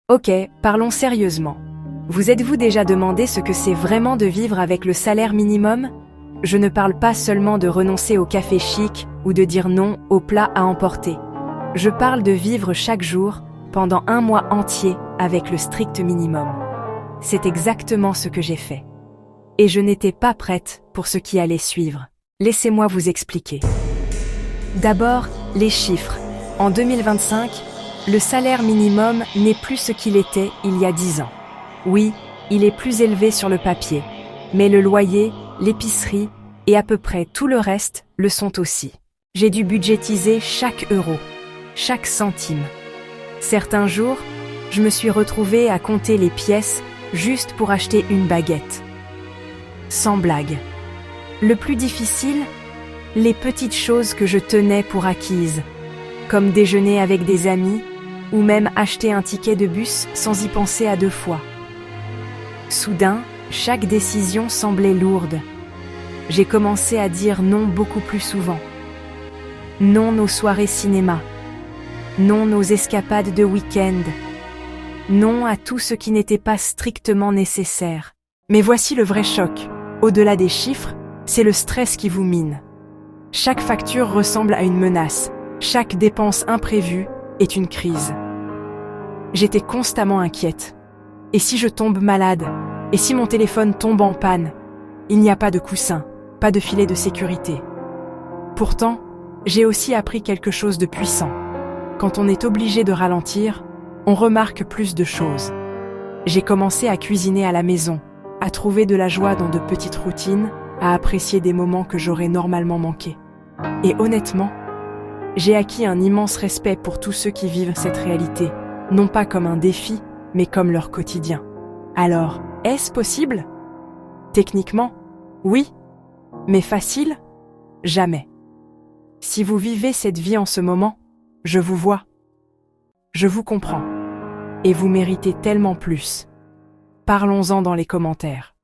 Ok, parlons sérieusement. Vous êtes-vous déjà demandé ce que c'est vraiment de vivre avec le salaire minimum? Je ne parle pas seulement de renoncer au café chic ou de dire non au plat à emporter. Je parle de vivre chaque jour, pendant un mois entier, avec le strict minimum. C'est exactement ce que j'ai fait. Et je n'étais pas prête pour ce qui allait suivre. Laissez-moi vous expliquer. D'abord, les chiffres. En 2025, le salaire minimum n'est plus ce qu'il était il y a 10 ans. Oui, il est plus élevé sur le papier, mais le loyer, l'épicerie et à peu près tout le reste le sont aussi. J'ai dû budgétiser chaque euro, chaque centime. Certains jours, je me suis retrouvée à compter les pièces juste pour acheter une baguette. Sans blague. Le plus difficile, les petites choses que je tenais pour acquises, comme déjeuner avec des amis ou même acheter un ticket de bus sans y penser à 2 fois. Soudain, chaque décision semblait lourde. J'ai commencé à dire non beaucoup plus souvent. Non aux soirées cinéma. Non aux escapades de week-end. Non à tout ce qui n'était pas strictement nécessaire. Mais voici le vrai choc. Au-delà des chiffres, c'est le stress qui vous mine. Chaque facture ressemble à une menace. Chaque dépense imprévue est une crise. J'étais constamment inquiète. Et si je tombe malade? Et si mon téléphone tombe en panne? Il n'y a pas de coussin, pas de filet de sécurité. Pourtant, j'ai aussi appris quelque chose de puissant. Quand on est obligé de ralentir, on remarque plus de choses. J'ai commencé à cuisiner à la maison, à trouver de la joie dans de petites routines, à apprécier des moments que j'aurais normalement manqués. Et honnêtement, j'ai acquis un immense respect pour tous ceux qui vivent cette réalité, non pas comme un défi, mais comme leur quotidien. Alors, est-ce possible? Techniquement, oui, mais facile? Jamais. Si vous vivez cette vie en ce moment, je vous vois. Je vous comprends. Et vous méritez tellement plus. Parlons-en dans les commentaires.